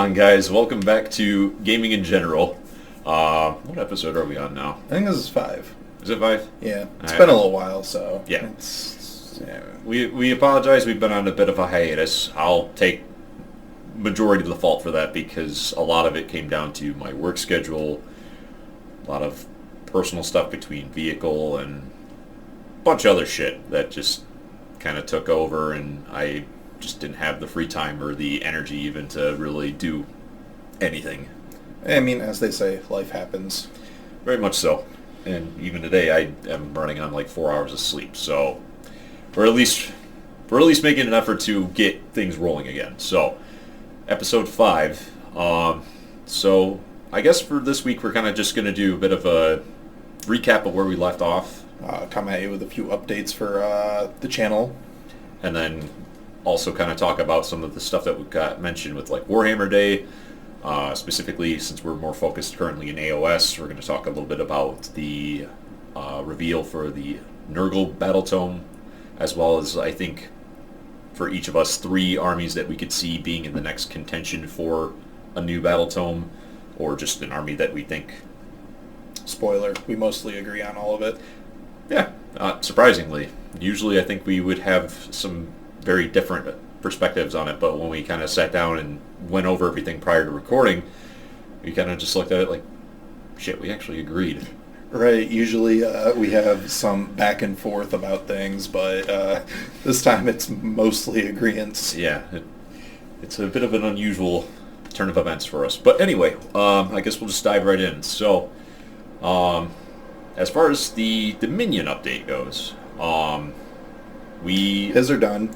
on, guys? Welcome back to Gaming in General. What episode are we on now? I think this is 5. Is it 5? Yeah, it's been a little while, so yeah. Yeah. We apologize. We've been on a bit of a hiatus. I'll take majority of the fault for that because a lot of it came down to my work schedule, a lot of personal stuff between vehicle and a bunch of other shit that just kind of took over, and I just didn't have the free time or the energy even to really do anything. I mean, as they say, life happens. Very much so. And even today, I am running on like 4 hours of sleep. So we're at least making an effort to get things rolling again. So episode 5. So I guess for this week, we're kind of just going to do a bit of a recap of where we left off. Come at you with a few updates for the channel. And then also kind of talk about some of the stuff that we got mentioned with like Warhammer Day. Specifically, since we're more focused currently in AOS, we're going to talk a little bit about the reveal for the Nurgle Battletome, as well as, I think, for each of us, 3 armies that we could see being in the next contention for a new Battletome, or just an army that we think... Spoiler, we mostly agree on all of it. Yeah, surprisingly. Usually I think we would have some very different perspectives on it, but when we kind of sat down and went over everything prior to recording, we kind of just looked at it like, shit, we actually agreed. Right, usually we have some back and forth about things, but this time it's mostly agreeance. Yeah, it's a bit of an unusual turn of events for us. But anyway, I guess we'll just dive right in. So, as far as the Dominion update goes, His are done.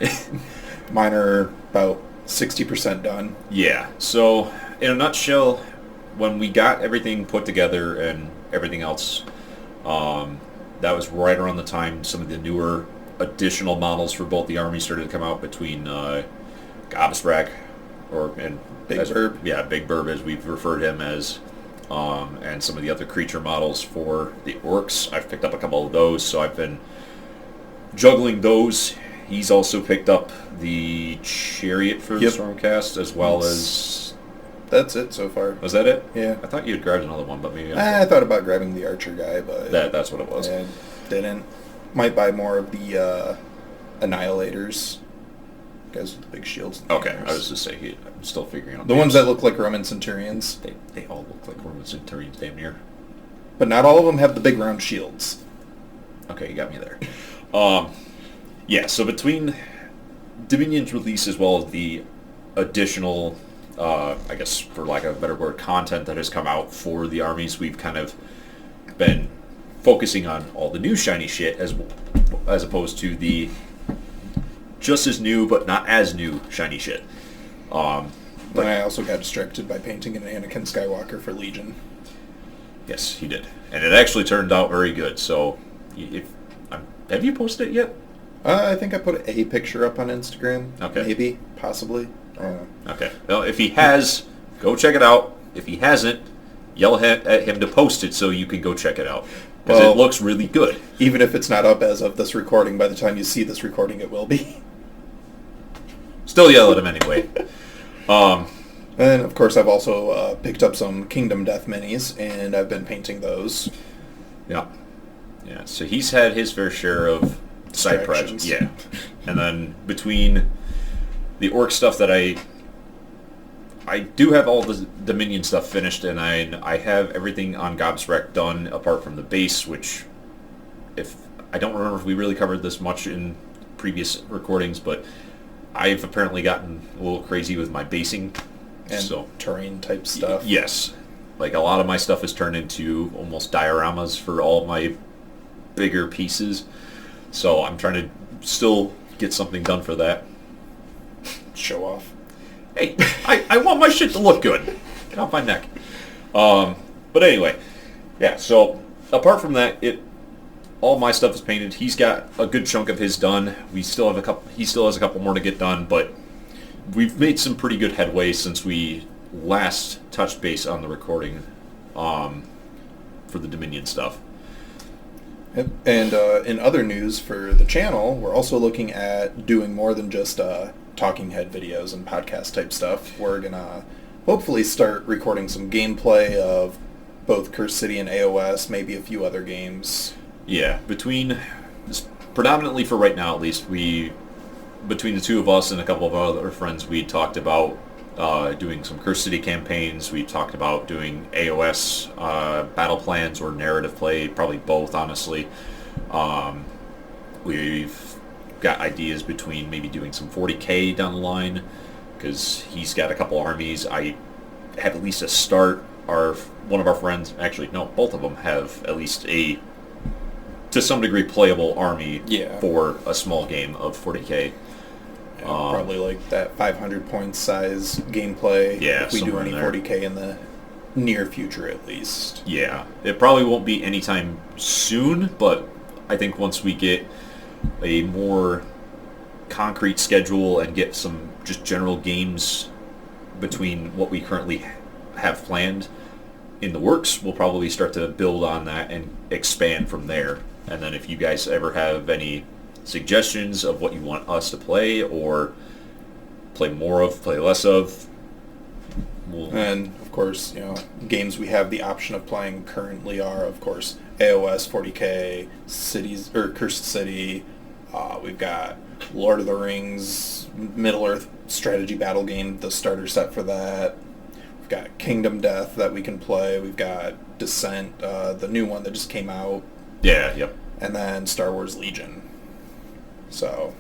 Mine are about 60% done. Yeah. So, in a nutshell, when we got everything put together and everything else, that was right around the time some of the newer additional models for both the armies started to come out between Gobsrack and Big Burb. Yeah, Big Burb, as we've referred him as, and some of the other creature models for the Orcs. I've picked up a couple of those, so I've been juggling those. He's also picked up the Chariot for the Stormcast, as well as... That's it so far. Was that it? Yeah. I thought you had grabbed another one, but maybe... I thought about grabbing the Archer guy, but... That's what it was. I didn't. Might buy more of the Annihilators. Guys with the big shields. Okay, I was just saying, I'm still figuring out... The ones that look like Roman Centurions. They all look like Roman Centurions, damn near. But not all of them have the big round shields. Okay, you got me there. Yeah, so between Dominion's release as well as the additional, I guess for lack of a better word, content that has come out for the armies, we've kind of been focusing on all the new shiny shit as opposed to the just as new but not as new shiny shit. But I also got distracted by painting an Anakin Skywalker for Legion. Yes, he did. And it actually turned out very good, so have you posted it yet? I think I put a picture up on Instagram. Okay. Maybe. Possibly. I don't know. Okay. Well, if he has, go check it out. If he hasn't, yell at him to post it so you can go check it out. Because it looks really good. Even if it's not up as of this recording, by the time you see this recording, it will be. Still yell at him anyway. And, of course, I've also picked up some Kingdom Death minis, and I've been painting those. Yeah. Yeah, so he's had his fair share of side projects. Yeah. And then between the Orc stuff that I do have all the Dominion stuff finished, and I have everything on Gobsrack done apart from the base, which I don't remember if we really covered this much in previous recordings, but I've apparently gotten a little crazy with my basing. And terrain type stuff. Yes. Like a lot of my stuff is turned into almost dioramas for all my bigger pieces. So I'm trying to still get something done for that. Show off. Hey, I want my shit to look good. Get off my neck. But anyway, yeah, so apart from that, all my stuff is painted. He's got a good chunk of his done. He still has a couple more to get done, but we've made some pretty good headway since we last touched base on the recording for the Dominion stuff. Yep. And in other news for the channel, we're also looking at doing more than just talking head videos and podcast type stuff. We're going to hopefully start recording some gameplay of both Curse City and AOS, maybe a few other games. Yeah, predominantly for right now at least, between the two of us and a couple of other friends, we talked about doing some Curse City campaigns. We talked about doing AOS battle plans or narrative play, probably both, honestly. We've got ideas between maybe doing some 40k down the line, because he's got a couple armies. I have at least a start. One of our friends, actually, no, both of them have at least a, to some degree, playable army for a small game of 40k. Probably like that 500 point size gameplay. Yeah, if we do any 40k in the near future, at least. Yeah, it probably won't be anytime soon, but I think once we get a more concrete schedule and get some just general games between what we currently have planned in the works, we'll probably start to build on that and expand from there. And then if you guys ever have any suggestions of what you want us to play or play more of, play less of, and of course, games we have the option of playing currently are, of course, AOS, 40k, cities or Cursed City. We've got Lord of the Rings, Middle Earth strategy battle game, the starter set for that. We've got Kingdom Death that we can play. We've got Descent, the new one that just came out. Yeah, yep. And then Star Wars Legion. So,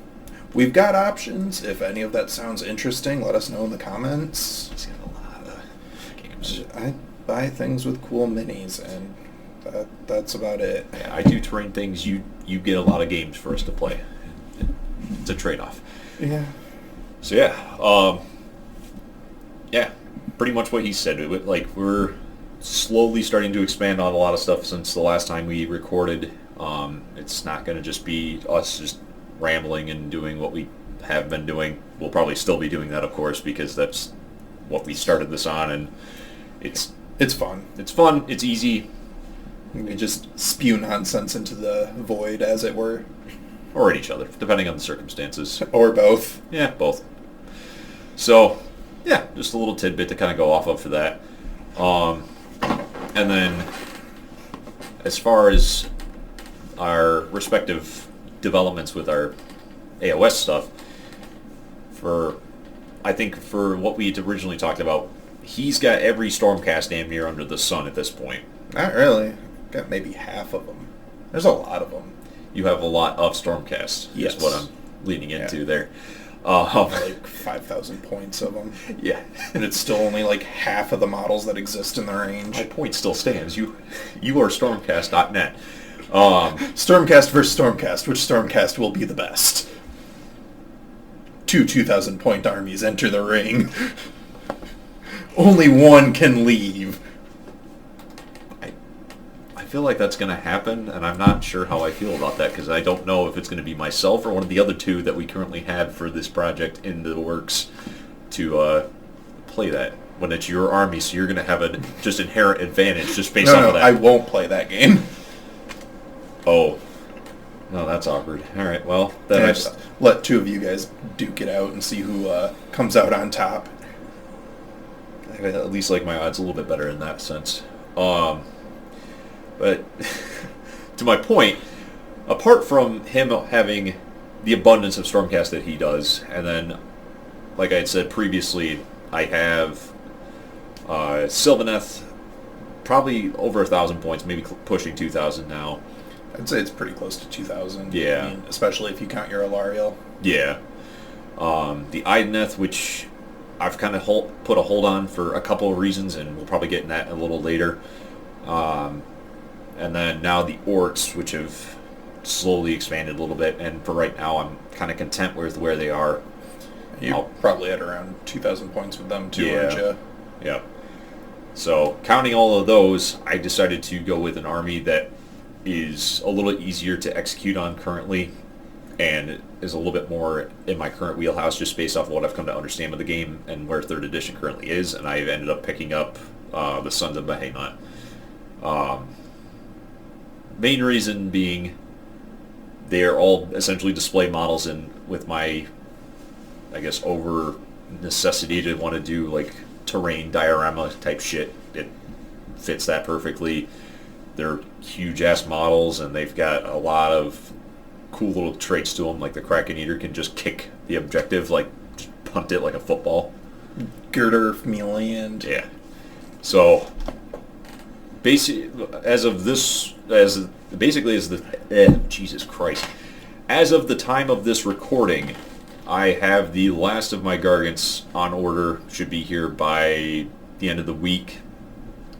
we've got options. If any of that sounds interesting, let us know in the comments. He's got a lot of games. I buy things with cool minis, and that's about it. Yeah, I do terrain things. You get a lot of games for us to play. It's a trade-off. Yeah. So yeah, pretty much what he said. We're slowly starting to expand on a lot of stuff since the last time we recorded. It's not going to just be us just rambling and doing what we have been doing. We'll probably still be doing that, of course, because that's what we started this on, and it's fun. It's fun. It's easy. We just spew nonsense into the void, as it were. Or at each other, depending on the circumstances. Or both. Yeah, both. So, yeah, just a little tidbit to kind of go off of for that. And then, as far as our respective developments with our AOS stuff, I think for what we had originally talked about, he's got every Stormcast damn near under the sun at this point. Not really. Got maybe half of them. There's a lot of them. You have a lot of Stormcast, yes. Is what I'm leading into there. Like 5,000 points of them. Yeah. And it's still only like half of the models that exist in the range. My point still stands. You are Stormcast.net. Stormcast versus Stormcast. Which Stormcast will be the best? 2,000 point armies enter the ring. Only one can leave. I feel like that's going to happen, and I'm not sure how I feel about that, because I don't know if it's going to be myself or one of the other two that we currently have for this project in the works to play that. When it's your army, so you're going to have a just inherent advantage just based off of that. I won't play that game. Oh. No, that's awkward. All right, well, then I just let two of you guys duke it out and see who comes out on top. I at least like my odds a little bit better in that sense. But to my point, apart from him having the abundance of Stormcast that he does, and then, like I had said previously, I have Sylvaneth, probably over 1,000 points, maybe pushing 2,000 now. I'd say it's pretty close to 2,000. Yeah. I mean, especially if you count your Alariel. Yeah. The Ideneth, which I've kind of put a hold on for a couple of reasons, and we'll probably get in that a little later. And then now the Orcs, which have slowly expanded a little bit, and for right now I'm kind of content with where they are. You're probably at around 2,000 points with them too, aren't you? Yeah. So counting all of those, I decided to go with an army that is a little easier to execute on currently, and is a little bit more in my current wheelhouse just based off of what I've come to understand of the game and where 3rd edition currently is, and I've ended up picking up the Sons of Behemoth. Main reason being they are all essentially display models, and with my, I guess, over necessity to want to do like terrain diorama type shit. It fits that perfectly. They're huge-ass models, and they've got a lot of cool little traits to them, like the Kraken Eater can just kick the objective, like, just punt it like a football. Girder melee and... Yeah. So, basically, Jesus Christ. As of the time of this recording, I have the last of my Gargants on order. Should be here by the end of the week.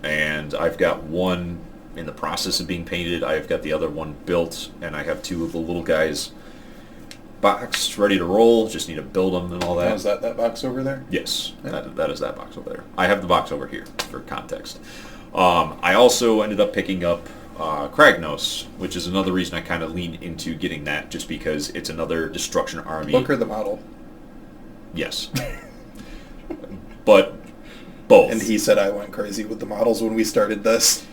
And I've got one in the process of being painted. I've got the other one built, and I have two of the little guys boxed, ready to roll. Just need to build them and all that. Oh, is that box over there? Yes, yeah. That is that box over there. I have the box over here for context. I also ended up picking up Kragnos, which is another reason I kind of lean into getting that, just because it's another destruction army. Book or the model? Yes. But both. And he said I went crazy with the models when we started this.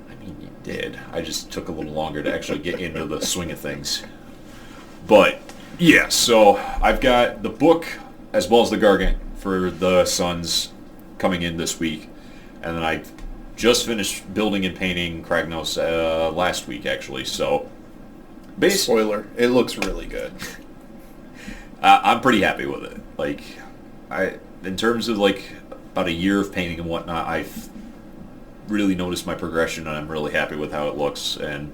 I mean, you did. I just took a little longer to actually get into the swing of things. But, yeah, so I've got the book as well as the Gargant for the Sons coming in this week. And then I just finished building and painting Kragnos last week, actually. So, spoiler, it looks really good. I'm pretty happy with it. Like, in terms of, like, about a year of painting and whatnot, I've really noticed my progression, and I'm really happy with how it looks, and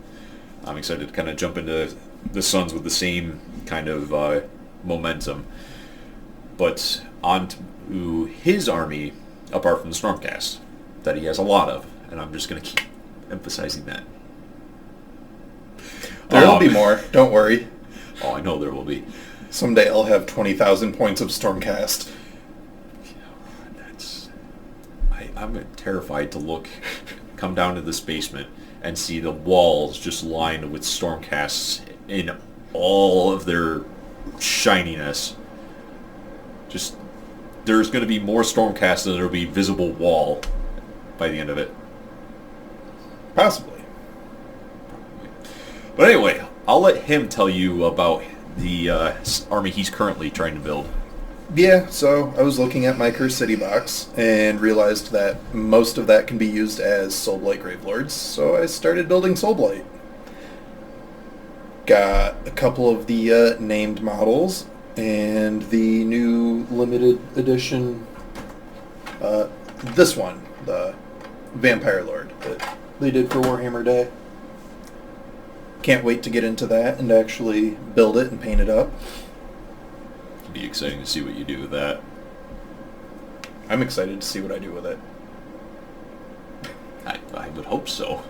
I'm excited to kind of jump into the Suns with the same kind of momentum. But on to his army, apart from the Stormcast, that he has a lot of, and I'm just going to keep emphasizing that. There'll be more, don't worry. Oh, I know there will be. Someday I'll have 20,000 points of Stormcast. I'm terrified to come down to this basement and see the walls just lined with Stormcasts in all of their shininess. Just, there's going to be more Stormcasts than there will be visible wall by the end of it. Possibly. But anyway, I'll let him tell you about the army he's currently trying to build. Yeah, so I was looking at my Cursed City box and realized that most of that can be used as Soulblight Gravelords, so I started building Soulblight. Got a couple of the named models and the new limited edition, this one, the Vampire Lord that they did for Warhammer Day. Can't wait to get into that and actually build it and paint it up. Be exciting to see what you do with that. I'm excited to see what I do with it. I would hope so.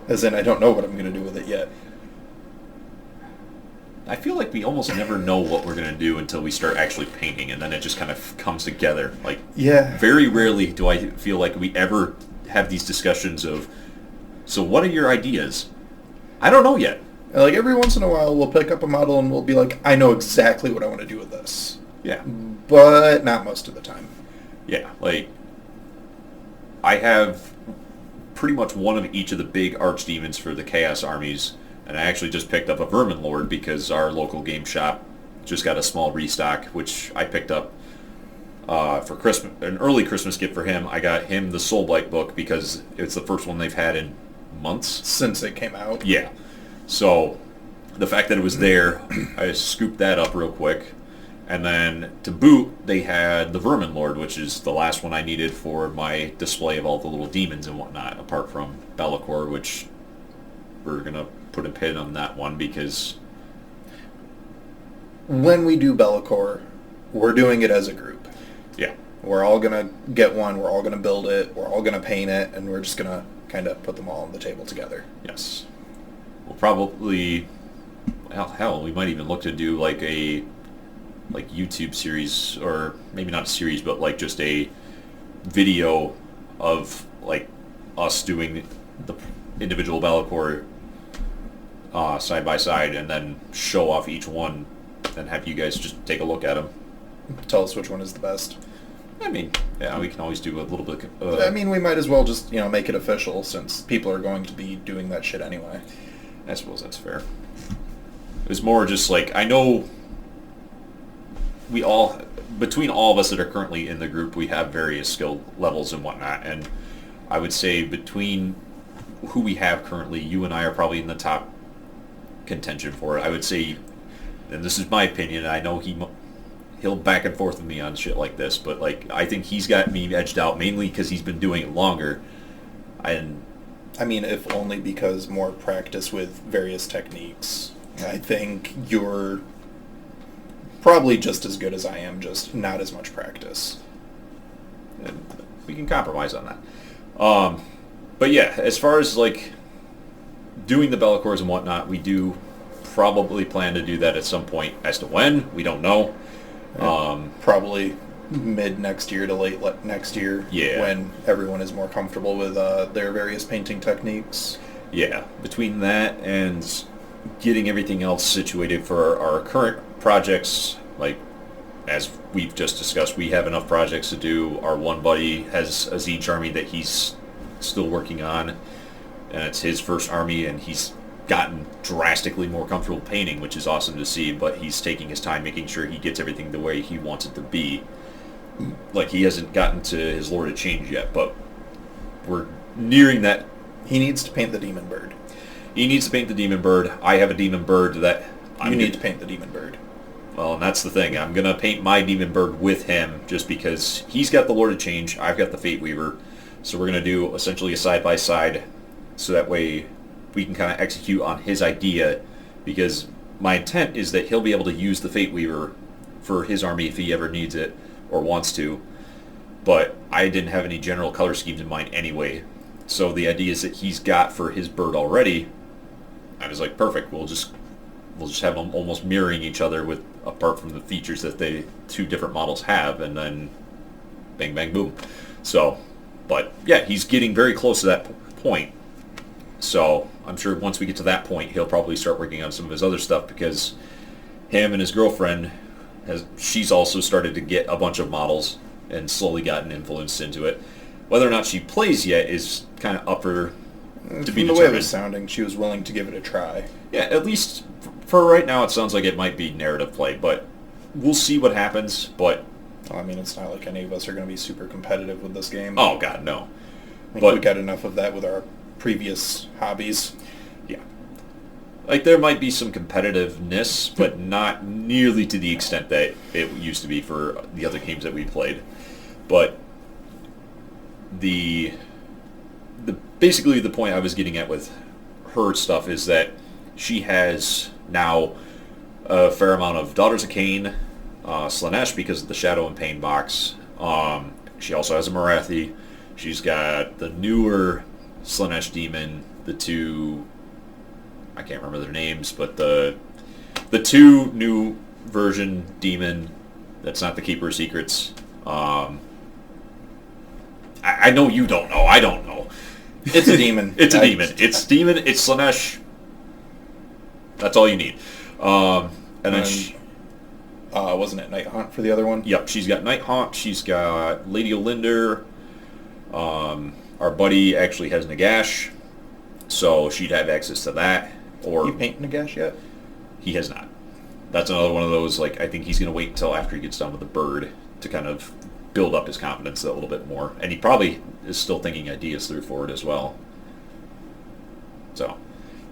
As in, I don't know what I'm going to do with it yet. I feel like we almost never know what we're going to do until we start actually painting, and then it just kind of comes together. Like, yeah. Very rarely do I feel like we ever have these discussions of, so what are your ideas? I don't know yet. And like every once in a while, we'll pick up a model and we'll be like, I know exactly what I want to do with this. Yeah. But not most of the time. Yeah, like, I have pretty much one of each of the big archdemons for the Chaos armies, and I actually just picked up a Vermin Lord because our local game shop just got a small restock, which I picked up for Christmas, an early Christmas gift for him. I got him the Soulblight book because it's the first one they've had in months. Since it came out. Yeah. So, the fact that it was there, I scooped that up real quick. And then, to boot, they had the Vermin Lord, which is the last one I needed for my display of all the little demons and whatnot, apart from Be'lakor, which we're going to put a pin on that one because... When we do Be'lakor, we're doing it as a group. Yeah. We're all going to get one, we're all going to build it, we're all going to paint it, and we're just going to kind of put them all on the table together. Yes. We'll probably, hell, we might even look to do like a YouTube series, or maybe not a series, but like just a video of like us doing the individual Be'lakor side by side, and then show off each one, and have you guys just take a look at them. Tell us which one is the best. I mean, yeah, we can always do a little bit. I mean, we might as well just make it official since people are going to be doing that shit anyway. I suppose that's fair. It was more just like, I know we all, between all of us that are currently in the group, we have various skill levels and whatnot. And I would say between who we have currently, you and I are probably in the top contention for it. I would say, and this is my opinion, I know he'll back and forth with me on shit like this, but like I think he's got me edged out mainly because he's been doing it longer. And I mean, if only because more practice with various techniques. I think you're probably just as good as I am, just not as much practice. And we can compromise on that. But yeah, as far as like doing the Bellicores and whatnot, we do probably plan to do that at some point. As to when, we don't know. Probably mid next year to late next year, when everyone is more comfortable with their various painting techniques. Yeah, between that and getting everything else situated for our current projects, like as we've just discussed, we have enough projects to do. Our one buddy has a Siege army that he's still working on, and it's his first army, and he's gotten drastically more comfortable painting, which is awesome to see, but he's taking his time making sure he gets everything the way he wants it to be. Like, he hasn't gotten to his Lord of Change yet, but we're nearing that. He needs to paint the Demon Bird. He needs to paint the Demon Bird. I have a Demon Bird that... You need to paint the Demon Bird. Well, and that's the thing. I'm going to paint my Demon Bird with him, just because he's got the Lord of Change, I've got the Fate Weaver, so we're going to do essentially a side-by-side, so that way we can kind of execute on his idea, because my intent is that he'll be able to use the Fate Weaver for his army if he ever needs it or wants to, but I didn't have any general color schemes in mind anyway, so the ideas that he's got for his bird already, I was like, perfect, we'll just have them almost mirroring each other, with apart from the features that the two different models have, and then bang bang boom. So, but yeah, he's getting very close to that point. So I'm sure once we get to that point, he'll probably start working on some of his other stuff, because him and his girlfriend, she's also started to get a bunch of models and slowly gotten influenced into it. Whether or not she plays yet is kind of up for to be determined. From the way it was sounding, she was willing to give it a try. Yeah, at least for right now, it sounds like it might be narrative play, but we'll see what happens. But I mean, it's not like any of us are going to be super competitive with this game. Oh God, no. I think we got enough of that with our previous hobbies. Yeah. Like, there might be some competitiveness, but not nearly to the extent that it used to be for the other games that we played. But basically the point I was getting at with her stuff is that she has now a fair amount of Daughters of Cain, Slaanesh because of the Shadow and Pain box. She also has a Marathi. She's got the newer Slaanesh demon, the two, I can't remember their names, but the two new version demon that's not the Keeper of Secrets. I know you don't know. I don't know. It's a demon. It's a demon. It's demon. It's Slaanesh. That's all you need. And then wasn't it Night Haunt for the other one? Yep, she's got Night Haunt. She's got Lady Olinder. Our buddy actually has Nagash, so she'd have access to that. Or you paint Nagash yet? He has not. That's another one of those, like, I think he's going to wait until after he gets done with the bird to kind of build up his confidence a little bit more. And he probably is still thinking ideas through for it as well. So,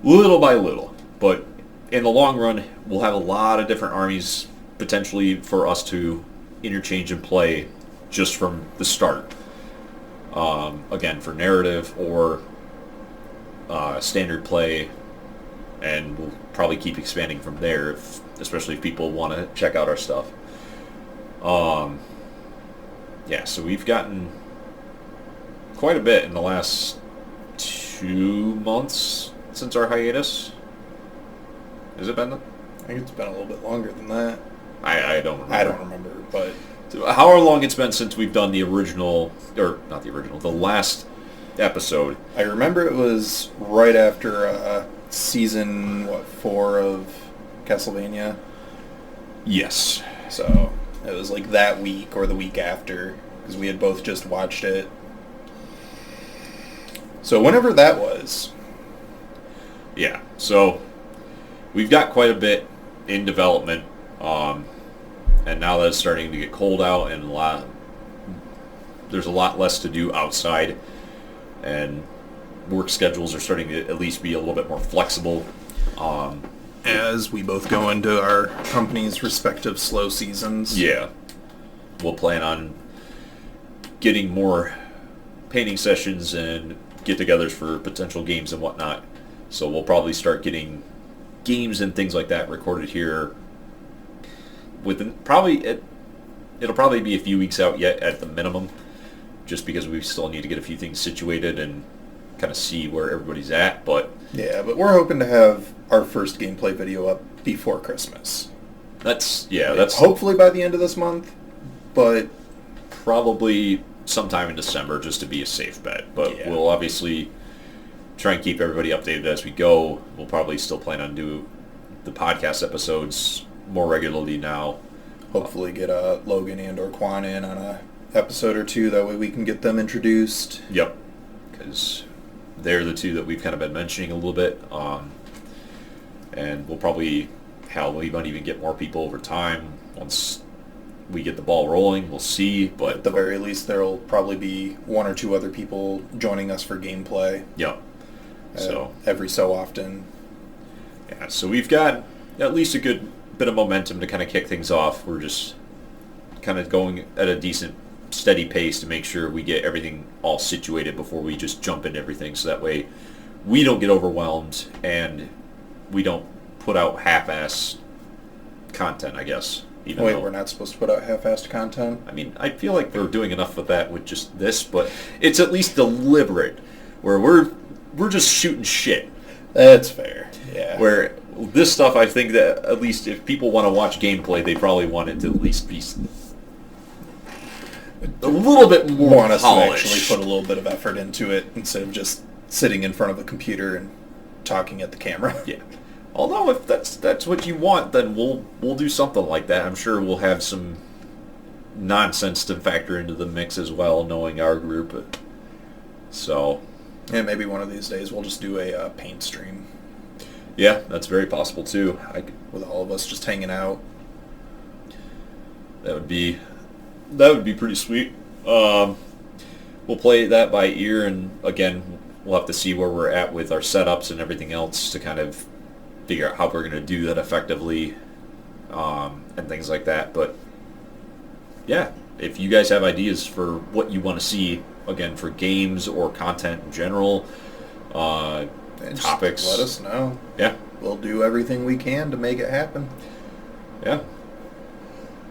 little by little. But in the long run, we'll have a lot of different armies potentially for us to interchange and play just from the start. Again, for narrative or standard play, and we'll probably keep expanding from there, especially if people want to check out our stuff. Yeah, so we've gotten quite a bit in the last 2 months since our hiatus. Has it been? I think it's been a little bit longer than that. I don't remember. I don't remember, but... However long it's been since we've done the original, or not the original, the last episode. I remember it was right after season, 4 of Castlevania? Yes. So, it was like that week or the week after, because we had both just watched it. So whenever that was. Yeah, so we've got quite a bit in development. And now that it's starting to get cold out and there's a lot less to do outside, and work schedules are starting to at least be a little bit more flexible. As we both go into our company's respective slow seasons. Yeah. We'll plan on getting more painting sessions and get-togethers for potential games and whatnot. So we'll probably start getting games and things like that recorded here within it'll probably be a few weeks out yet at the minimum, just because we still need to get a few things situated and kind of see where everybody's at. But but we're hoping to have our first gameplay video up before Christmas. That's hopefully by the end of this month, but probably sometime in December, just to be a safe bet. But we'll obviously try and keep everybody updated as we go. We'll probably still plan on do the podcast episodes more regularly now. Hopefully get Logan and or Quan in on a episode or two. That way we can get them introduced. Yep, because they're the two that we've kind of been mentioning a little bit. And we'll probably, we might even get more people over time once we get the ball rolling. We'll see, but at the very least, there'll probably be one or two other people joining us for gameplay. Yep. So every so often. Yeah. So we've got at least a good bit of momentum to kind of kick things off. We're just kind of going at a decent, steady pace to make sure we get everything all situated before we just jump into everything. So that way, we don't get overwhelmed and we don't put out half-ass content, I guess. We're not supposed to put out half-assed content? I mean, I feel like we're doing enough with that with just this, but it's at least deliberate, where we're just shooting shit. That's fair, yeah. Where this stuff, I think that at least if people want to watch gameplay, they probably want it to at least be a little bit more want us polished. To actually put a little bit of effort into it instead of just sitting in front of a computer and talking at the camera. Yeah. Although if that's what you want, then we'll do something like that. I'm sure we'll have some nonsense to factor into the mix as well, knowing our group. So, yeah, maybe one of these days we'll just do a paint stream. Yeah, that's very possible too. With all of us just hanging out. That would be pretty sweet. We'll play that by ear, and again, we'll have to see where we're at with our setups and everything else to kind of figure out how we're going to do that effectively, and things like that. But yeah, if you guys have ideas for what you want to see, again, for games or content in general, topics, let us know. Yeah, we'll do everything we can to make it happen. Yeah.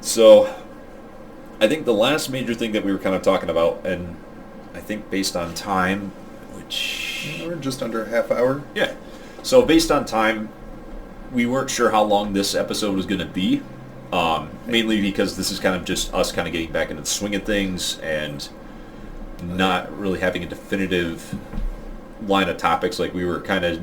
So I think the last major thing that we were kind of talking about, and I think based on time, which we're just under a half hour. Yeah. So based on time, we weren't sure how long this episode was going to be, mainly because this is kind of just us kind of getting back into the swing of things and not really having a definitive line of topics like we were kind of...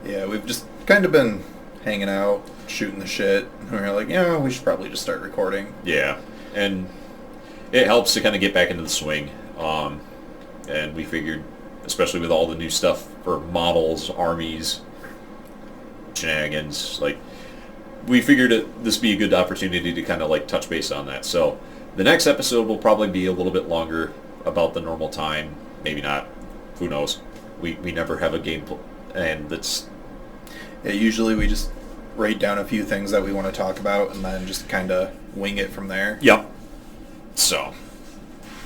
Yeah, we've just kind of been hanging out, shooting the shit, and we were like, yeah, we should probably just start recording. Yeah, and it helps to kind of get back into the swing, and we figured, especially with all the new stuff for models, armies, shenanigans, like, we figured this would be a good opportunity to kind of like touch base on that. So the next episode will probably be a little bit longer, about the normal time, maybe not, who knows. We never have a game and that's... Yeah, usually we just write down a few things that we want to talk about and then just kind of wing it from there. Yep. So,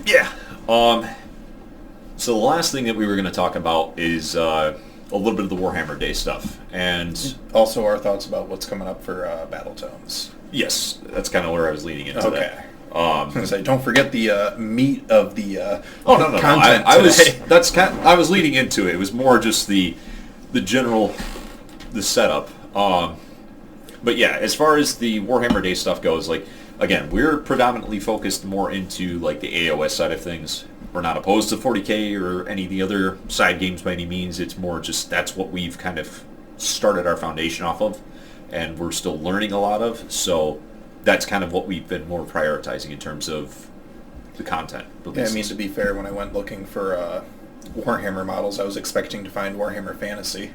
yeah. So the last thing that we were going to talk about is a little bit of the Warhammer Day stuff, and also our thoughts about what's coming up for Battletomes. Yes, that's kind of where I was leading into that. I was going to say, don't forget the meat of the content. I was leading into it. It was more just the general setup. But yeah, as far as the Warhammer Day stuff goes, like, again, we're predominantly focused more into like the AOS side of things. We're not opposed to 40K or any of the other side games by any means. It's more just that's what we've kind of started our foundation off of, and we're still learning a lot of. So that's kind of what we've been more prioritizing in terms of the content. Yeah, I mean, to be fair, when I went looking for Warhammer models, I was expecting to find Warhammer Fantasy.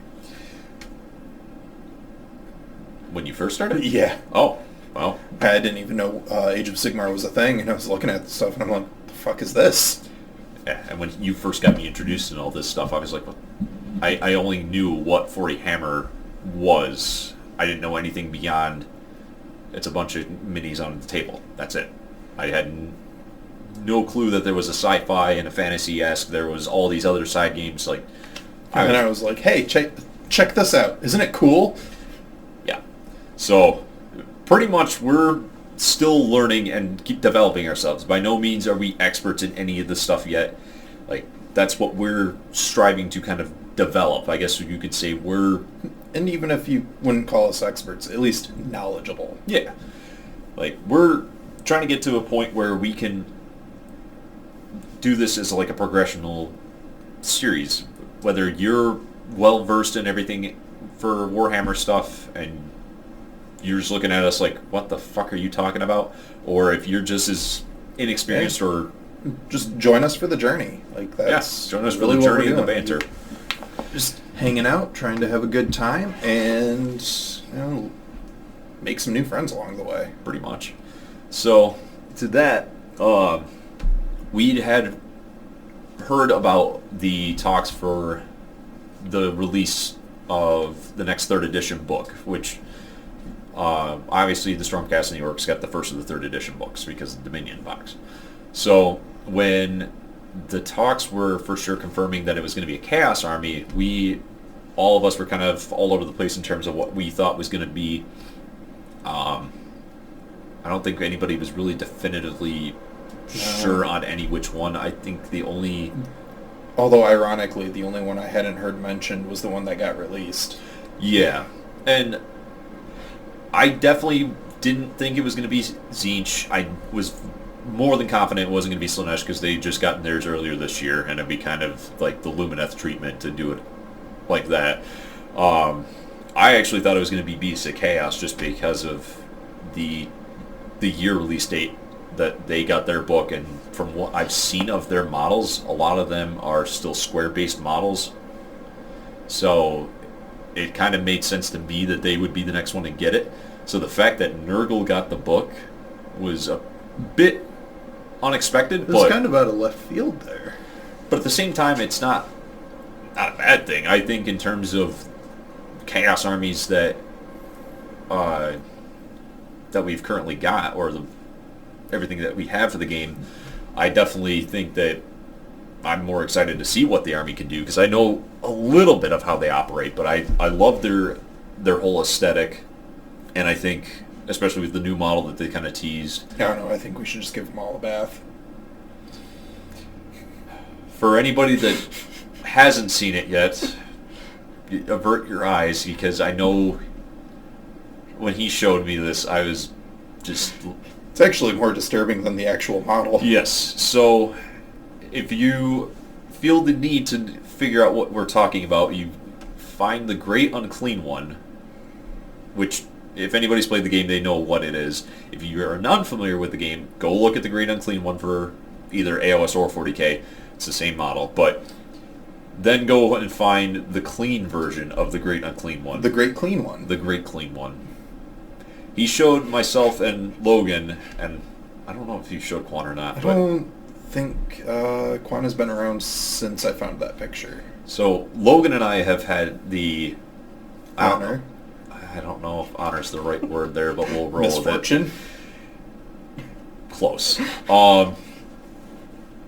When you first started? Yeah. Oh, well. I didn't even know Age of Sigmar was a thing, and I was looking at the stuff, and I'm like, the fuck is this? Yeah, and when you first got me introduced to all this stuff, I was like, what? I only knew what 40 Hammer was. I didn't know anything beyond it's a bunch of minis on the table. That's it. I had no clue that there was a sci-fi and a fantasy-esque. There was all these other side games. Like, and I was like, hey, check this out. Isn't it cool? Yeah. So, pretty much we're still learning and keep developing ourselves. By no means are we experts in any of this stuff yet. Like, that's what we're striving to kind of develop. I guess you could say we're... And even if you wouldn't call us experts, at least knowledgeable. Yeah. Like, we're trying to get to a point where we can do this as like a progressional series. Whether you're well-versed in everything for Warhammer stuff and you're just looking at us like, what the fuck are you talking about? Or if you're just as inexperienced or... Just join us for the journey. Like, that's join us really for the journey and the banter. Just hanging out, trying to have a good time, and make some new friends along the way. Pretty much. So, to that, we had heard about the talks for the release of the next 3rd edition book, which obviously the Stormcast and the Orcs got the first of the 3rd edition books because of the Dominion box. So when the talks were for sure confirming that it was going to be a Chaos Army, all of us were kind of all over the place in terms of what we thought was going to be. I don't think anybody was really definitively sure on any which one. I think the only... Although, ironically, the only one I hadn't heard mentioned was the one that got released. Yeah. And I definitely didn't think it was going to be Tzeentch. I was more than confident it wasn't going to be Slaanesh because they just gotten theirs earlier this year, and it'd be kind of like the Lumineth treatment to do it like that. I actually thought it was going to be Beasts of Chaos just because of the year release date that they got their book, and from what I've seen of their models, a lot of them are still square-based models. So it kind of made sense to me that they would be the next one to get it. So the fact that Nurgle got the book was a bit unexpected. It was kind of out of left field there. But at the same time, it's not a bad thing. I think in terms of Chaos Armies that we've currently got, or everything that we have for the game, I definitely think that I'm more excited to see what the army can do, because I know a little bit of how they operate, but I love their whole aesthetic, and I think, especially with the new model that they kind of teased. I don't know, I think we should just give them all a bath. For anybody that hasn't seen it yet, avert your eyes, because I know when he showed me this, I was just... It's actually more disturbing than the actual model. Yes, so if you feel the need to figure out what we're talking about, you find the Great Unclean One, which, if anybody's played the game, they know what it is. If you are unfamiliar with the game, go look at the Great Unclean One for either AOS or 40k. It's the same model, but then go and find the clean version of the Great Unclean One. The Great Clean One. The Great Clean One. He showed myself and Logan, and I don't know if he showed Quan or not. I don't think Quan has been around since I found that picture. So Logan and I have had the honor. I don't know if honor is the right word there, but we'll roll Misfortune. with it. Close.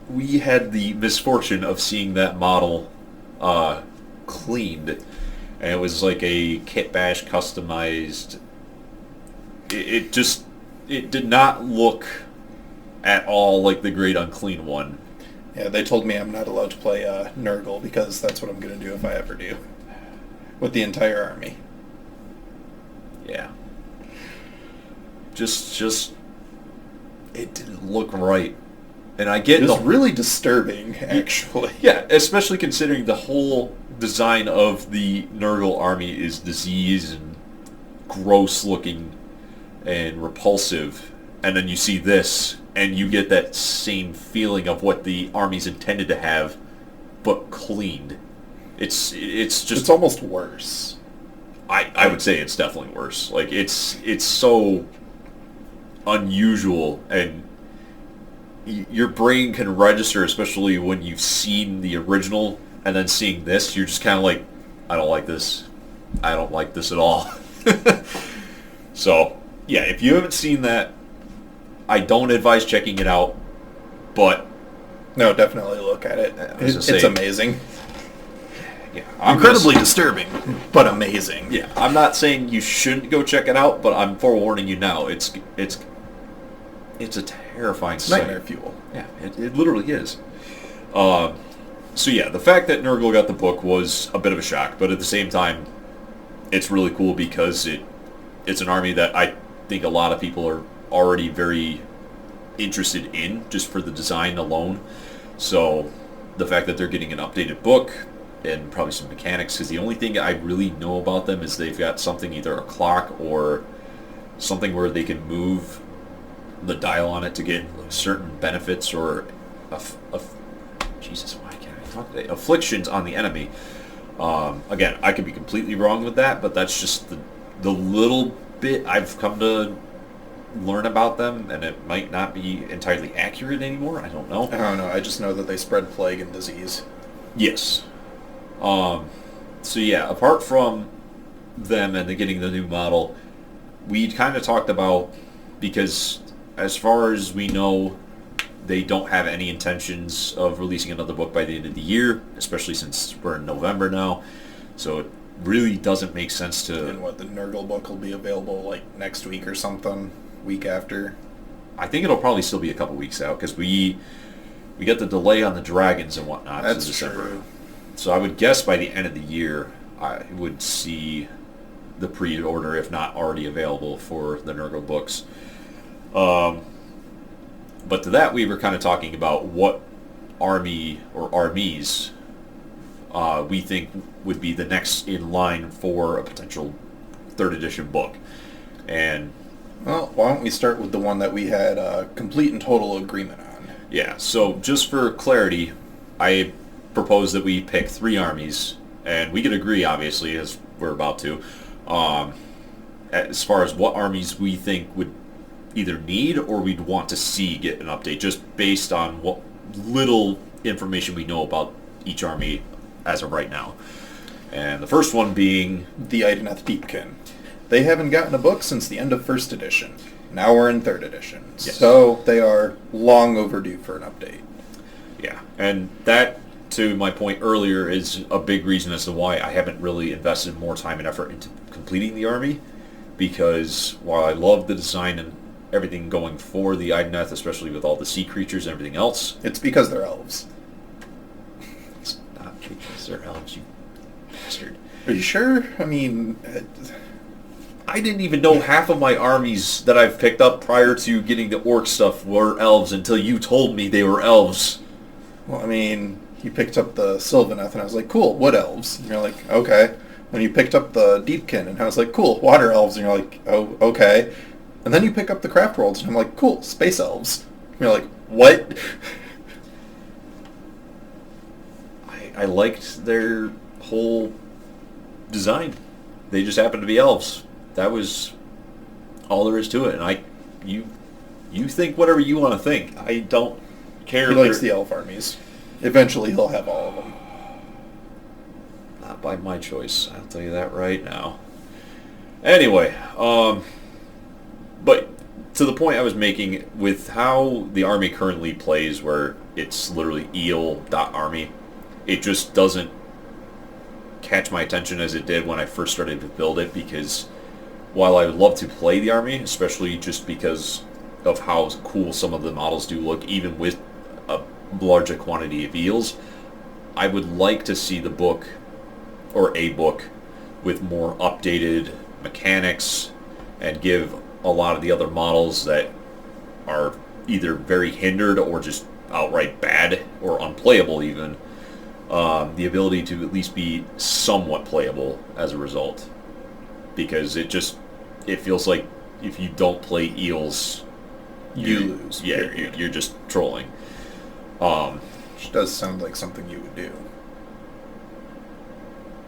We had the misfortune of seeing that model cleaned, and it was like a kit bash customized. It did not look at all like the Great Unclean One. Yeah, they told me I'm not allowed to play Nurgle because that's what I'm going to do if I ever do. With the entire army. Yeah. Just it didn't look right. And I get it's really disturbing, actually. Yeah, especially considering the whole design of the Nurgle army is disease and gross looking and repulsive, and then you see this and you get that same feeling of what the army's intended to have, but cleaned. It's just... It's almost worse. I would say it's definitely worse. Like, it's so unusual, and your brain can register, especially when you've seen the original and then seeing this, you're just kind of like, I don't like this. I don't like this at all. So, yeah, if you haven't seen that, I don't advise checking it out, but... No, definitely look at it. It's amazing. Yeah, incredibly disturbing, but amazing. Yeah, I'm not saying you shouldn't go check it out, but I'm forewarning you now. It's a terrifying sight. Nightmare fuel. Yeah, it literally is. So yeah, the fact that Nurgle got the book was a bit of a shock, but at the same time, it's really cool because it's an army that I think a lot of people are already very interested in, just for the design alone. So the fact that they're getting an updated book and probably some mechanics, because the only thing I really know about them is they've got something, either a clock or something where they can move the dial on it to get certain benefits or Jesus, why can't I talk today? Afflictions on the enemy. Again, I could be completely wrong with that, but that's just the little bit I've come to learn about them, and it might not be entirely accurate anymore. I don't know. I don't know. I just know that they spread plague and disease. Yes. So yeah, apart from them and getting the new model, we kind of talked about, because as far as we know, they don't have any intentions of releasing another book by the end of the year, especially since we're in November now. So it really doesn't make sense to... And what, the Nurgle book will be available like next week or something? Week after? I think it'll probably still be a couple weeks out, because we got the delay on the dragons and whatnot. That's true. So I would guess by the end of the year, I would see the pre-order, if not already available, for the Nurgle books. But to that, we were kind of talking about what army or armies we think would be the next in line for a potential 3rd edition book. And... well, why don't we start with the one that we had complete and total agreement on? Yeah, so just for clarity, I propose that we pick 3 armies, and we could agree, obviously, as we're about to, as far as what armies we think would either need or we'd want to see get an update, just based on what little information we know about each army as of right now. And the first one being... the Idoneth Deepkin. They haven't gotten a book since the end of 1st edition. Now we're in 3rd edition. Yes. So they are long overdue for an update. Yeah, and that, to my point earlier, is a big reason as to why I haven't really invested more time and effort into completing the army, because while I love the design and everything going for the Idoneth, especially with all the sea creatures and everything else... it's because they're elves. It's not because they're elves, you bastard. Are you sure? I mean... I didn't even know half of my armies that I've picked up prior to getting the orc stuff were elves until you told me they were elves. Well, I mean, you picked up the Sylvaneth, and I was like, cool, wood elves. And you're like, okay. Then you picked up the Deepkin, and I was like, cool, water elves. And you're like, oh, okay. And then you pick up the Craft Worlds, and I'm like, cool, space elves. And you're like, what? I liked their whole design. They just happened to be elves. That was all there is to it. And you think whatever you want to think. I don't care. He likes the elf armies. Eventually he'll have all of them. Not by my choice. I'll tell you that right now. Anyway, but to the point I was making, with how the army currently plays, where it's literally eel.army, it just doesn't catch my attention as it did when I first started to build it, because while I would love to play the army, especially just because of how cool some of the models do look, even with a larger quantity of eels, I would like to see the book, or a book, with more updated mechanics, and give a lot of the other models that are either very hindered or just outright bad or unplayable even, the ability to at least be somewhat playable as a result. Because it feels like if you don't play eels, you lose. Yeah, you're just trolling. Which does sound like something you would do.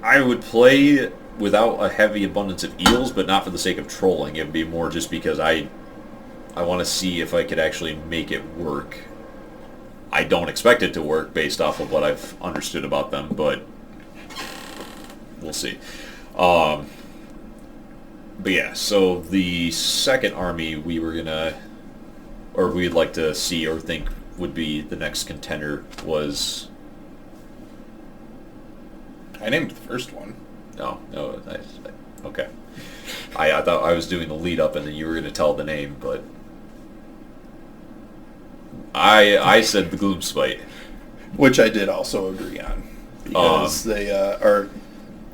I would play without a heavy abundance of eels, but not for the sake of trolling. It would be more just because I I want to see if I could actually make it work. I don't expect it to work based off of what I've understood about them, but we'll see. But yeah, so the second army we were gonna, or we'd like to see or think would be the next contender was... I named the first one. No, okay. I thought I was doing the lead up and then you were going to tell the name, but I said the Gloomspite. Which I did also agree on, because they are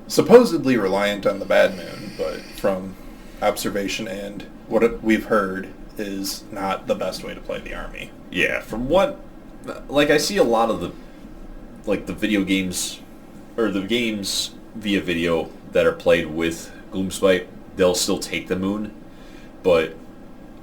supposedly reliant on the Bad Moon, but from observation and what we've heard is not the best way to play the army. Yeah, from what, like, I see a lot of the, like, the video games, or the games via video that are played with Gloomspite, they'll still take the moon, but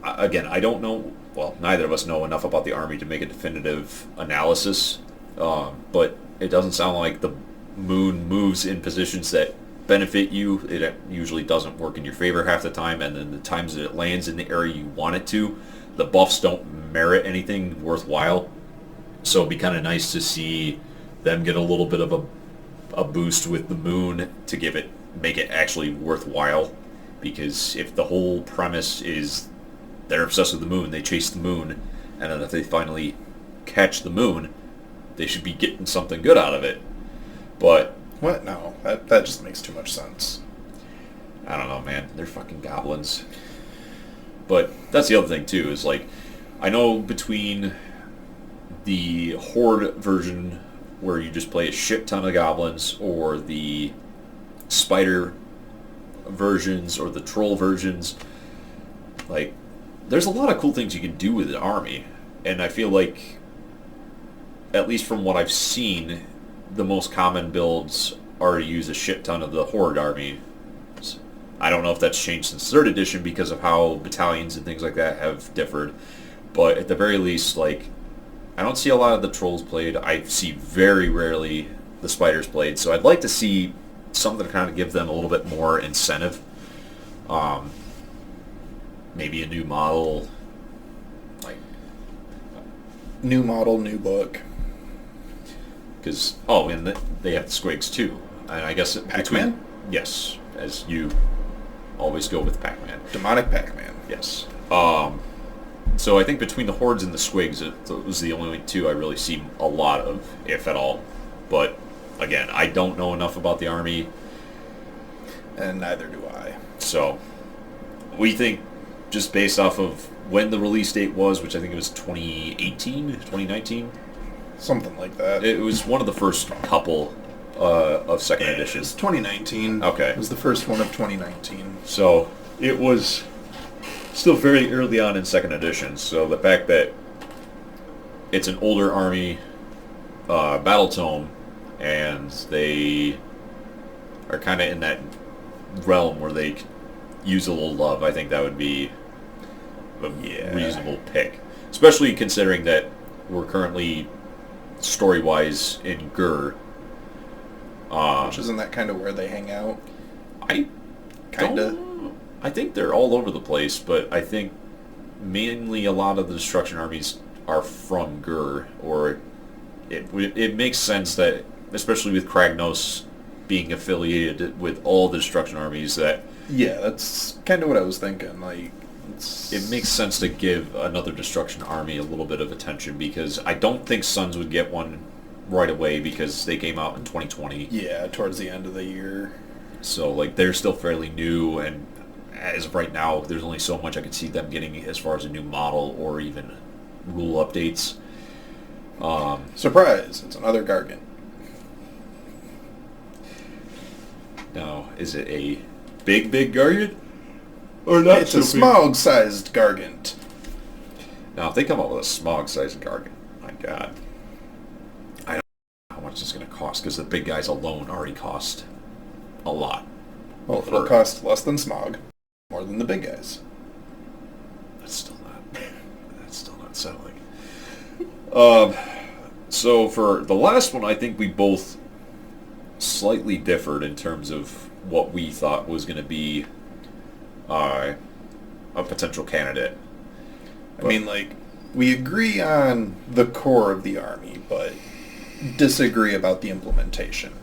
again, I don't know, well, neither of us know enough about the army to make a definitive analysis, but it doesn't sound like the moon moves in positions that benefit you. It usually doesn't work in your favor half the time, and then the times that it lands in the area you want it to, the buffs don't merit anything worthwhile, so it'd be kind of nice to see them get a little bit of a boost with the moon to make it actually worthwhile, because if the whole premise is they're obsessed with the moon, they chase the moon, and then if they finally catch the moon, they should be getting something good out of it. But what? No, that just makes too much sense. I don't know, man. They're fucking goblins. But that's the other thing too, is like, I know between the Horde version where you just play a shit ton of goblins, or the spider versions, or the troll versions, like, there's a lot of cool things you can do with an army, and I feel like, at least from what I've seen, the most common builds are to use a shit ton of the Horde army. I don't know if that's changed since 3rd edition because of how battalions and things like that have differed, but at the very least, like, I don't see a lot of the trolls played. I see very rarely the spiders played, so I'd like to see something to kind of give them a little bit more incentive. Maybe a new model, like... New model, new book. Because, and they have the squigs too. And I guess Pac-Man? Yes, as you always go with Pac-Man. Demonic Pac-Man. Yes. So I think between the Hordes and the squigs, it was the only two I really see a lot of, if at all. But, again, I don't know enough about the army. And neither do I. So, we think, just based off of when the release date was, which I think it was 2018, 2019? Something like that. It was one of the first couple of second editions. 2019. Okay. It was the first one of 2019. So, it was still very early on in second edition, so the fact that it's an older army battle tome, and they are kind of in that realm where they use a little love, I think that would be a reasonable pick. Especially considering that we're currently, story-wise, in Gur. Which isn't that kind of where they hang out? I think they're all over the place, but I think mainly a lot of the destruction armies are from Gur, or it makes sense that, especially with Kragnos being affiliated with all the destruction armies, that... Yeah, that's kind of what I was thinking. Like, it makes sense to give another destruction army a little bit of attention, because I don't think Suns would get one right away because they came out in 2020. Yeah, towards the end of the year. So, like, they're still fairly new, and as of right now, there's only so much I can see them getting as far as a new model or even rule updates. Surprise! It's another Gargant. Now, is it a big Gargant? Or not? It's a smog-sized Gargant. Now, if they come up with a smog-sized Gargant, my God. I don't know how much it's going to cost, because the big guys alone already cost a lot. Well, it'll cost less than Smog, more than the big guys. That's still not settling. So for the last one, I think we both slightly differed in terms of what we thought was going to be a potential candidate. I mean, like, we agree on the core of the army, but disagree about the implementation.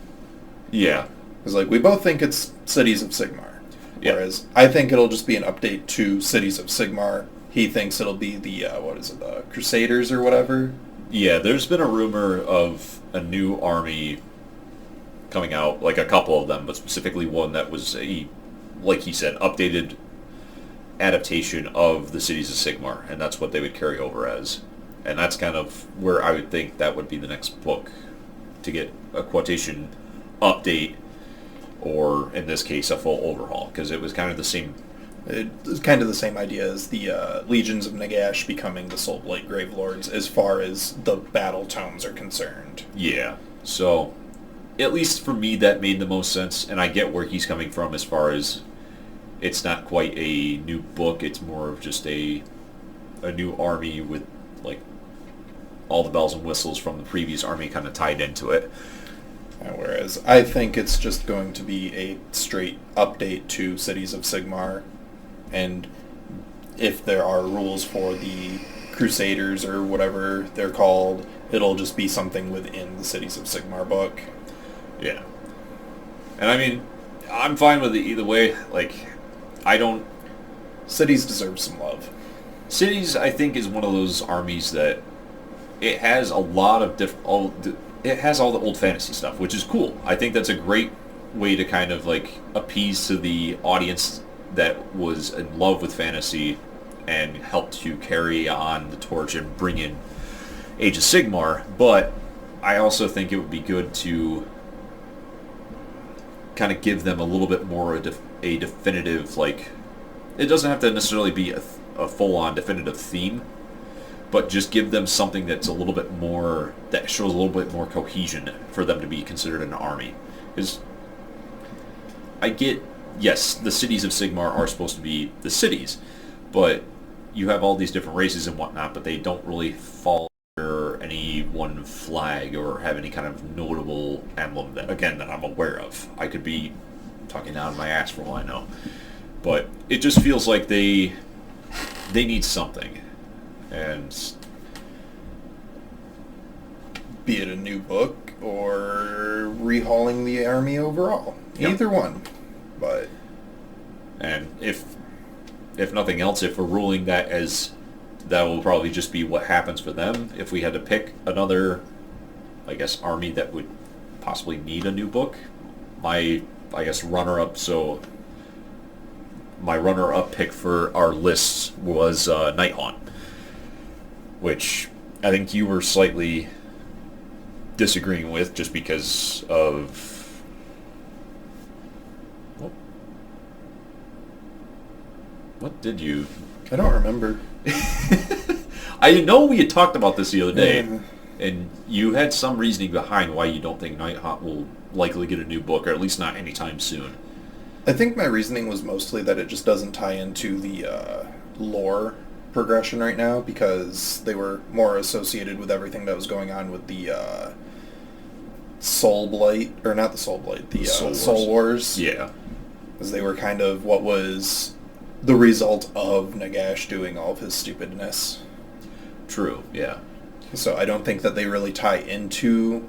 Yeah. Because, like, we both think it's Cities of Sigmar. Whereas I think it'll just be an update to Cities of Sigmar. He thinks it'll be the, the Crusaders or whatever. Yeah, there's been a rumor of a new army coming out, like a couple of them, but specifically one that was like he said, updated adaptation of the Cities of Sigmar, and that's what they would carry over as. And that's kind of where I would think that would be the next book, to get a quotation update, or in this case, a full overhaul, because it was kind of the same. It's kind of the same idea as the Legions of Nagash becoming the Soulblight Gravelords as far as the Battletomes are concerned. Yeah, so at least for me that made the most sense, and I get where he's coming from as far as it's not quite a new book, it's more of just a new army with like all the bells and whistles from the previous army kind of tied into it. Whereas I think it's just going to be a straight update to Cities of Sigmar, and if there are rules for the Crusaders or whatever they're called, it'll just be something within the Cities of Sigmar book. Yeah. And I mean, I'm fine with it either way. Like, I don't... Cities deserve some love. Cities, I think, is one of those armies that it has a lot of different... It has all the old fantasy stuff, which is cool. I think that's a great way to kind of, like, appease to the audience that was in love with fantasy and help to carry on the torch and bring in Age of Sigmar. But I also think it would be good to kind of give them a little bit more a definitive, like, it doesn't have to necessarily be a full-on definitive theme, but just give them something that's a little bit more, that shows a little bit more cohesion for them to be considered an army. Because I get, yes, the Cities of Sigmar are supposed to be the cities, but you have all these different races and whatnot, but they don't really fall under any one flag or have any kind of notable emblem that, again, that I'm aware of. I could be talking out of my ass for all I know. But it just feels like they need something. And be it a new book or rehauling the army overall. Yep. Either one. But and if nothing else, if we're ruling that as that will probably just be what happens for them, if we had to pick another, I guess, army that would possibly need a new book, my runner-up pick for our lists was Nighthaunt, which I think you were slightly disagreeing with just because of... What did you... I don't remember. I know we had talked about this the other day, and you had some reasoning behind why you don't think Nighthaunt will likely get a new book, or at least not anytime soon. I think my reasoning was mostly that it just doesn't tie into the lore progression right now, because they were more associated with everything that was going on with the Soul Blight, or not the Soul Blight, the Soul Wars. Yeah. Because they were kind of what was the result of Nagash doing all of his stupidness. True, yeah. So I don't think that they really tie into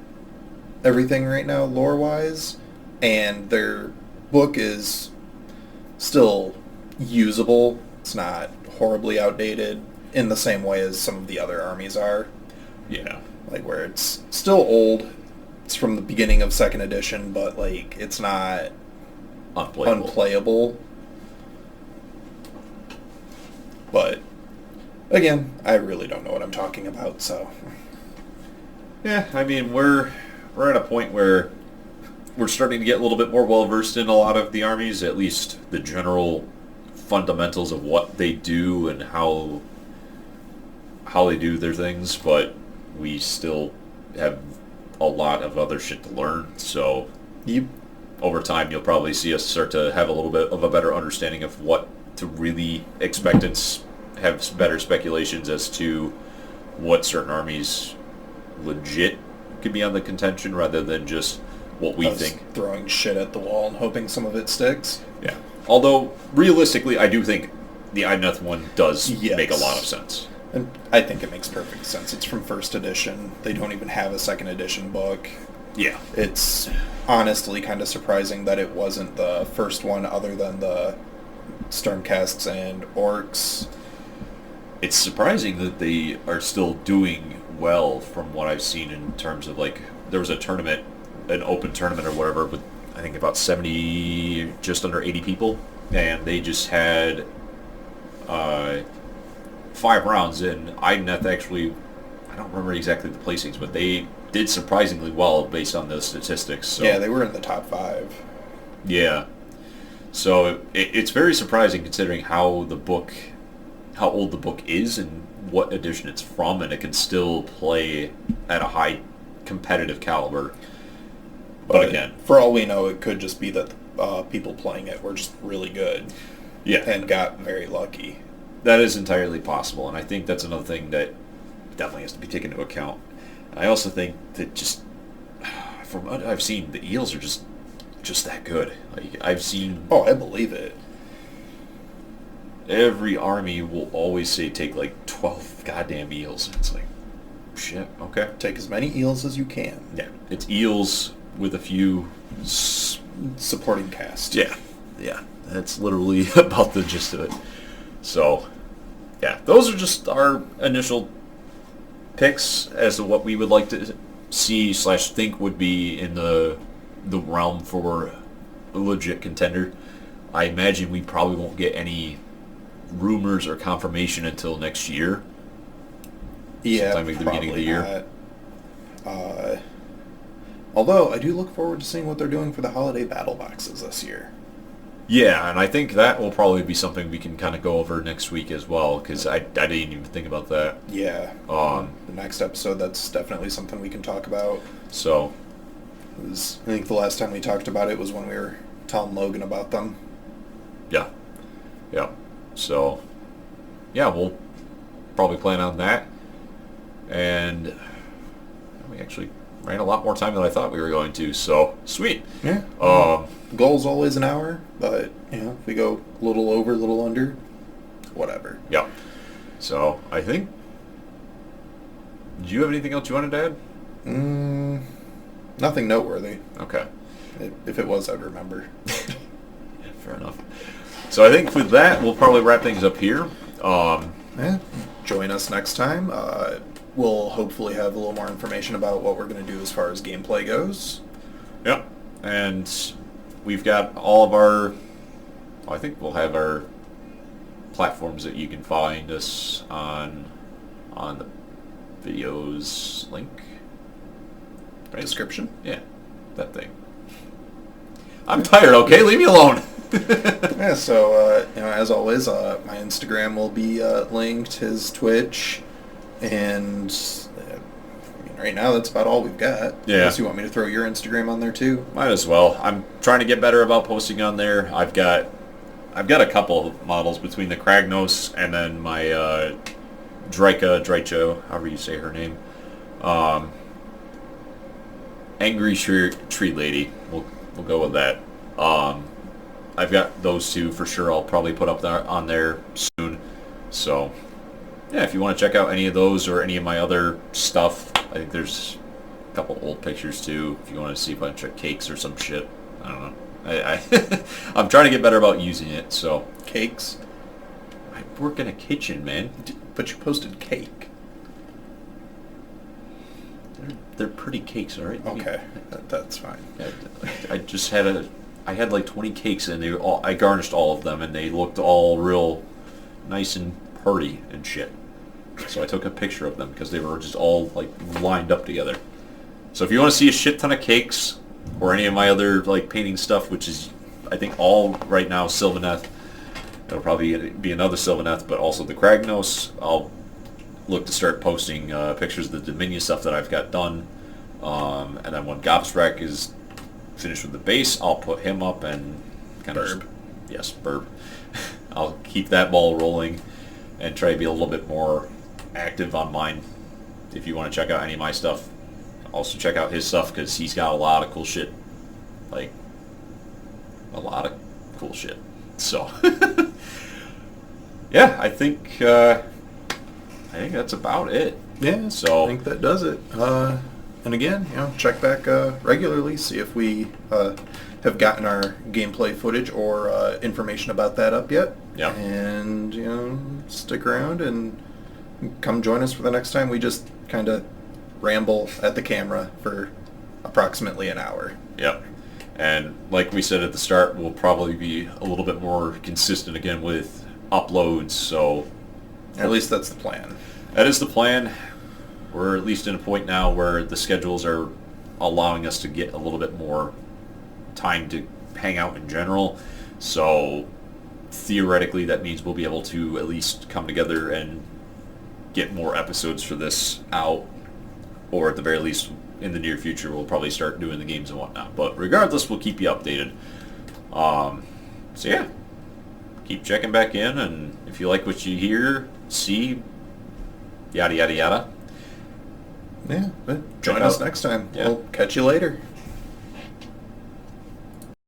everything right now, lore-wise, and their book is still usable. It's not horribly outdated in the same way as some of the other armies are. Yeah. Like, where it's still old. It's from the beginning of 2nd edition, but, like, it's not unplayable. But, again, I really don't know what I'm talking about, so... Yeah, I mean, we're at a point where we're starting to get a little bit more well-versed in a lot of the armies, at least the general fundamentals of what they do and how they do their things, but we still have a lot of other shit to learn, so over time you'll probably see us start to have a little bit of a better understanding of what to really expect and have better speculations as to what certain armies legit could be on the contention rather than just what we think. Throwing shit at the wall and hoping some of it sticks. Yeah. Although, realistically, I do think the Idoneth one does make a lot of sense. And I think it makes perfect sense. It's from first edition. They don't even have a second edition book. Yeah. It's honestly kind of surprising that it wasn't the first one other than the Stormcasts and Orcs. It's surprising that they are still doing well from what I've seen in terms of, like, there was a tournament, an open tournament or whatever, with I think about 70, just under 80 people, and they just had 5 rounds, and I don't remember exactly the placings, but they did surprisingly well based on the statistics. So. Yeah, they were in the top 5. Yeah. So it's very surprising considering how old the book is and what edition it's from, and it can still play at a high competitive caliber. But again, for all we know, it could just be that people playing it were just really good. Yeah. And got very lucky. That is entirely possible, and I think that's another thing that definitely has to be taken into account. And I also think that just from what I've seen, the eels are just that good. Like, I've seen... Oh, I believe it. Every army will always say take like 12 goddamn eels. It's like, shit, okay. Take as many eels as you can. Yeah, it's eels with a few... supporting cast. Yeah, that's literally about the gist of it. So, yeah, those are just our initial picks as to what we would like to see/think would be in the realm for a legit contender. I imagine we probably won't get any rumors or confirmation until next year. Yeah, sometime at the beginning of the year. Although I do look forward to seeing what they're doing for the holiday battle boxes this year. Yeah, and I think that will probably be something we can kind of go over next week as well, because I didn't even think about that. Yeah. The next episode, that's definitely something we can talk about. So. I think the last time we talked about it was when we were telling Logan about them. Yeah. Yeah. So, yeah, we'll probably plan on that. And we actually ran a lot more time than I thought we were going to, so sweet. Yeah. Goal's always an hour, but if we go a little over, a little under, whatever. Yeah. So I think. Do you have anything else you wanted to add? Nothing noteworthy. Okay. If it was, I'd remember. Yeah, fair enough. So I think with that, we'll probably wrap things up here. Join us next time. We'll hopefully have a little more information about what we're going to do as far as gameplay goes. Yep. And we've got all of our... I think we'll have our platforms that you can find us on the videos link. Right? Description? Yeah. That thing. I'm tired, okay? Leave me alone. Yeah, so, as always, my Instagram will be linked, his Twitch, and right now that's about all we've got. Yeah. Unless you want me to throw your Instagram on there too. Might as well. I'm trying to get better about posting on there. I've got a couple of models between the Kragnos and then my Drycho, however you say her name. Angry Tree Lady. We'll go with that. I've got those two for sure. I'll probably put up on there soon. So, yeah, if you want to check out any of those or any of my other stuff, I think there's a couple old pictures too. If you want to see a bunch of cakes or some shit, I don't know. I'm trying to get better about using it. So cakes. I work in a kitchen, man. But you posted cake. They're pretty cakes, all right? Okay, that's fine. I had like 20 cakes, and I garnished all of them, and they looked all real nice and pretty and shit. So I took a picture of them because they were just all like lined up together. So if you want to see a shit ton of cakes or any of my other like painting stuff, which is I think all right now Sylvaneth, it'll probably be another Sylvaneth, but also the Kragnos. I'll look to start posting pictures of the Dominion stuff that I've got done, and then when Gopsrek is finished with the base, I'll put him up and kind of Burb. I'll keep that ball rolling and try to be a little bit more active on mine. If you want to check out any of my stuff, also check out his stuff because he's got a lot of cool shit. Like, a lot of cool shit. So, yeah, I think I think that's about it. Yeah, so I think that does it. And again, check back regularly, see if we have gotten our gameplay footage or information about that up yet. Yeah. And, stick around and come join us for the next time we just kind of ramble at the camera for approximately an hour. Yep. And like we said at the start, we'll probably be a little bit more consistent again with uploads, so... At least that's the plan. That is the plan. We're at least in a point now where the schedules are allowing us to get a little bit more time to hang out in general. So theoretically that means we'll be able to at least come together and get more episodes for this out, or at the very least in the near future we'll probably start doing the games and whatnot. But regardless, we'll keep you updated. So yeah, keep checking back in, and if you like what you hear, see, yada yada yada. Yeah, but join us next time. Yeah. We'll catch you later.